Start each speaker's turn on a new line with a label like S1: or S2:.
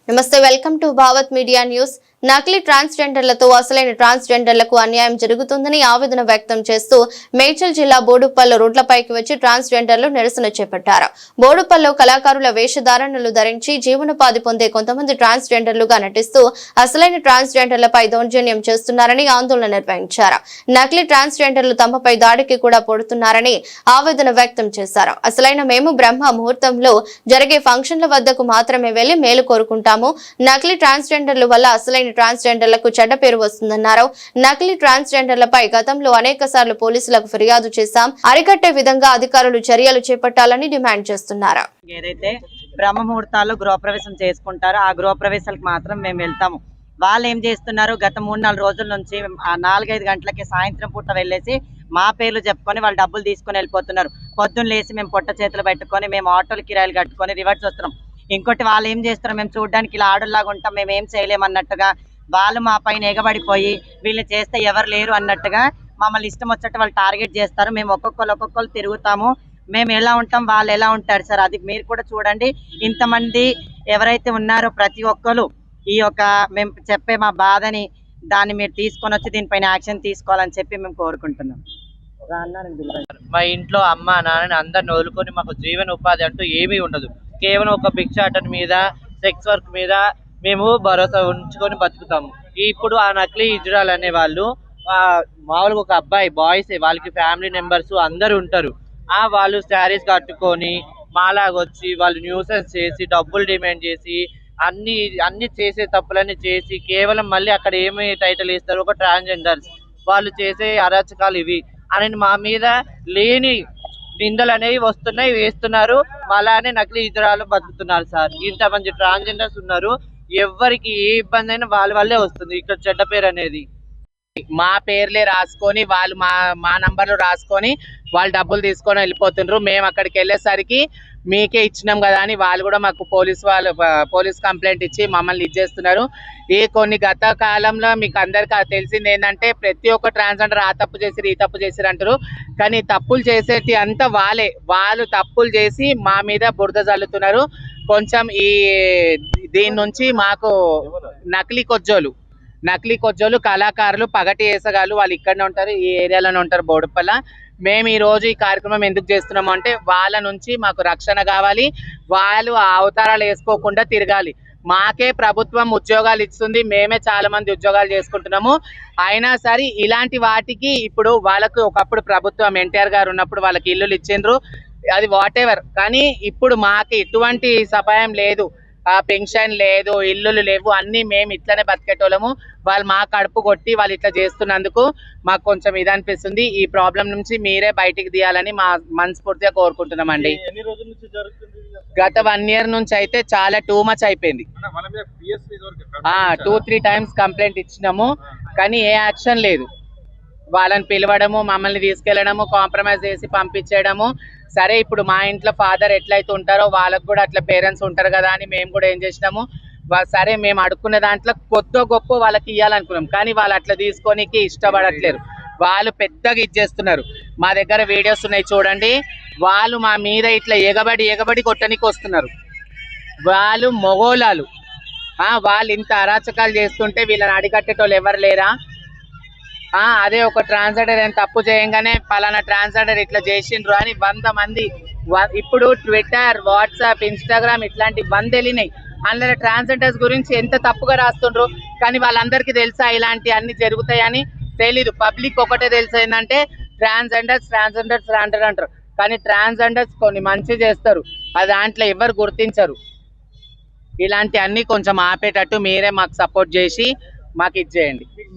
S1: నమస్తే, welcome to Bhavat media news. నకిలీ ట్రాన్స్జెండర్లతో అసలైన ట్రాన్స్జెండర్లకు అన్యాయం జరుగుతుందని ఆవేదన వ్యక్తం చేస్తూ మేడ్చల్ జిల్లా బోడుప్పల్లో రోడ్లపైకి వచ్చి ట్రాన్స్జెండర్లు నిరసన చేపట్టారు. బోడుప్పల్లో కళాకారుల వేషధారణలు ధరించి జీవనోపాధి పొందే కొంతమంది ట్రాన్స్జెండర్లుగా నటిస్తూ అసలైన ట్రాన్స్జెండర్లపై దౌర్జన్యం చేస్తున్నారని ఆందోళన నిర్వహించారు. నకిలీ ట్రాన్స్జెండర్లు తమపై దాడికి కూడా పడుతున్నారని ఆవేదన వ్యక్తం చేశారు. అసలైన మేము బ్రహ్మ ముహూర్తంలో జరిగే ఫంక్షన్ల వద్దకు మాత్రమే వెళ్లి మేలు కోరుకుంటాము. నకిలీ ట్రాన్స్జెండర్ల వల్ల అసలైన ట్రాన్స్జెండర్లకు చెడ్డ పేరు వస్తుందన్నారు. నకిలీ ట్రాన్స్జెండర్లపై గతంలో అనేక సార్లు పోలీసులకు ఫిర్యాదు చేశాం. అరికట్టే విధంగా అధికారులు చర్యలు చేపట్టాలని డిమాండ్ చేస్తున్నారు.
S2: ఏదైతే బ్రహ్మ ముహూర్తాలు గృహప్రవేశం చేసుకుంటారో ఆ గృహప్రవేశాలకు మాత్రం మేము వెళ్తాము. వాళ్ళు ఏం చేస్తున్నారు, గత 3-4 రోజుల నుంచి 4-5 గంటలకి సాయంత్రం పూట వెళ్ళేసి మా పేర్లు చెప్పుకొని వాళ్ళు డబ్బులు తీసుకొని వెళ్ళిపోతున్నారు. పొద్దున్న లేసి మేము పొట్ట చేతులు పెట్టుకొని మేము ఆటోలు కిరాయిలు కట్టుకొని రివర్స్ వస్తున్నాం. ఇంకోటి వాళ్ళు ఏం చేస్తారు, మేము చూడడానికి ఇలా ఆడలాగా ఉంటాం, మేము ఏం చేయలేమన్నట్టుగా వాళ్ళు మా పైన ఎగబడిపోయి వీళ్ళు చేస్తే ఎవరు లేరు అన్నట్టుగా మమ్మల్ని ఇష్టం వచ్చేట్టు వాళ్ళు టార్గెట్ చేస్తారు. మేము ఒక్కొక్కరు తిరుగుతాము. మేము ఎలా ఉంటాం, వాళ్ళు ఎలా ఉంటారు సార్, అది మీరు కూడా చూడండి. ఇంతమంది ఎవరైతే ఉన్నారో ప్రతి ఒక్కరు ఈ యొక్క మేము చెప్పే మా బాధని దాన్ని మీరు తీసుకొని వచ్చి దీనిపైన యాక్షన్ తీసుకోవాలని చెప్పి మేము కోరుకుంటున్నాం.
S3: మా ఇంట్లో అమ్మ నాన్నని అందరిని వదులుకొని మాకు జీవన ఉపాధి అంటూ ఏమీ ఉండదు. కేవలం ఒక భిక్షాటన మీద, సెక్స్ వర్క్ మీద మేము భరోసా ఉంచుకొని బతుకుతాము. ఇప్పుడు ఆ నకిలీ హిజ్రాలు అనే వాళ్ళు మామూలుగా ఒక అబ్బాయి బాయ్స్ వాళ్ళకి ఫ్యామిలీ మెంబర్స్ అందరు ఉంటారు. వాళ్ళు శారీస్ కట్టుకొని మాలాగొచ్చి వాళ్ళు న్యూసెన్స్ చేసి డబ్బులు డిమాండ్ చేసి అన్ని చేసే తప్పులన్నీ చేసి కేవలం మళ్ళీ అక్కడ ఏమి టైటిల్ ఇస్తారు, ఒక ట్రాన్స్జెండర్స్ వాళ్ళు చేసే అరాచకాలు ఇవి అని మా మీద లేని నిందలు అనేవి వస్తున్నాయి, వేస్తున్నారు. అలానే నకిలీ హిజ్రాలు బతుకుతున్నారు సార్. ఇంతమంది ట్రాన్స్జెండర్స్ ఉన్నారు, ఎవరికి ఏ ఇబ్బంది అయినా వాళ్ళ వల్లే వస్తుంది ఇక్కడ చెడ్డ పేరు అనేది. మా పేర్లే రాసుకొని వాళ్ళు మా నంబర్లు రాసుకొని వాళ్ళు డబ్బులు తీసుకొని వెళ్ళిపోతుండ్రు. మేము అక్కడికి వెళ్ళేసరికి మీకే ఇచ్చినాం కదా అని వాళ్ళు కూడా మాకు పోలీస్ కంప్లైంట్ ఇచ్చి మమ్మల్ని ఇచ్చేస్తున్నారు. కొన్ని గత కాలంలో మీకు అందరికీ తెలిసింది ఏంటంటే ప్రతి ఒక్క ట్రాన్స్జెండర్ ఆ తప్పు చేసిరు ఈ తప్పు చేసిరు అంటారు. కానీ తప్పులు చేసేటి అంతా వాళ్ళు తప్పులు చేసి మా మీద బురద చల్లుతున్నారు. కొంచెం దీని నుంచి మాకు నకిలీ కొజ్జోలు కళాకారులు పగటి వేసగాళ్ళు వాళ్ళు ఇక్కడనే ఉంటారు, ఈ ఏరియాలోనే ఉంటారు బోడుప్పల. మేము ఈ రోజు ఈ కార్యక్రమం ఎందుకు చేస్తున్నాము అంటే వాళ్ళ నుంచి మాకు రక్షణ కావాలి. వాళ్ళు ఆ అవతారాలు వేసుకోకుండా తిరగాలి. మాకే ప్రభుత్వం ఉద్యోగాలు ఇస్తుంది, మేమే చాలా మంది ఉద్యోగాలు చేసుకుంటున్నాము. అయినా సరే ఇలాంటి వాటికి ఇప్పుడు వాళ్ళకు ఒకప్పుడు ప్రభుత్వం ఎన్టీఆర్ గారు ఉన్నప్పుడు వాళ్ళకి ఇల్లులు ఇచ్చిండ్రు, అది వాట్ ఎవర్. కానీ ఇప్పుడు మాకు ఎటువంటి సహాయం లేదు, పెన్షన్ లేదు, ఇల్లులు లేవు, అన్ని మేము ఇట్లనే బతికేటోళ్ళము. వాళ్ళు మా కడుపు కొట్టి వాళ్ళు ఇట్లా చేస్తున్నందుకు మాకు కొంచెం ఇది అనిపిస్తుంది. ఈ ప్రాబ్లం నుంచి మీరే బయటికి తీయాలని మా మనస్ఫూర్తిగా కోరుకుంటున్నామండి. గత 1 year నుంచి అయితే చాలా టూ మచ్ అయిపోయింది. 2-3 times కంప్లైంట్ ఇచ్చినాము, కానీ ఏ యాక్షన్ లేదు. వాళ్ళని పిలవడము, మమ్మల్ని తీసుకెళ్లడము, కాంప్రమైజ్ చేసి పంపించేయడము. సరే ఇప్పుడు మా ఇంట్లో ఫాదర్ ఎట్లయితే ఉంటారో వాళ్ళకు కూడా అట్లా పేరెంట్స్ ఉంటారు కదా అని మేము కూడా ఏం చేసినాము, సరే మేము అడుక్కునే దాంట్లో కొద్ది గొప్ప వాళ్ళకి ఇవ్వాలనుకున్నాం. కానీ వాళ్ళు అట్లా తీసుకోనికి ఇష్టపడట్లేరు, వాళ్ళు పెద్దగా ఇచ్చేస్తున్నారు. మా దగ్గర వీడియోస్ ఉన్నాయి చూడండి. వాళ్ళు మా మీద ఇట్లా ఎగబడి కొట్టనికి వస్తున్నారు. వాళ్ళు మొగోళాలు. వాళ్ళు ఇంత అరాచకాలు చేస్తుంటే వీళ్ళని అడిగట్టేటోళ్ళు ఎవరు లేరా? అదే ఒక ట్రాన్స్జెండర్ ఏం తప్పు చేయంగానే పలానా ట్రాన్స్జెండర్ ఇట్లా చేసిండ్రు అని 100 మంది ఇప్పుడు ట్విట్టర్, వాట్సాప్, ఇన్స్టాగ్రామ్ ఇట్లాంటి 100 వెళ్ళినాయి. అందులో ట్రాన్స్జెండర్స్ గురించి ఎంత తప్పుగా రాస్తుండ్రు. కానీ వాళ్ళందరికీ తెలుసా ఇలాంటి అన్ని జరుగుతాయని? తెలీదు. పబ్లిక్ ఒకటే తెలుసు ఏంటంటే ట్రాన్స్జెండర్స్ అంటారు, కానీ ట్రాన్స్జెండర్స్ కొన్ని మంచి చేస్తారు, దాంట్లో ఎవరు గుర్తించరు. ఇలాంటి అన్ని కొంచెం ఆపేటట్టు మీరే మాకు సపోర్ట్ చేసి మాకు ఇచ్చేయండి.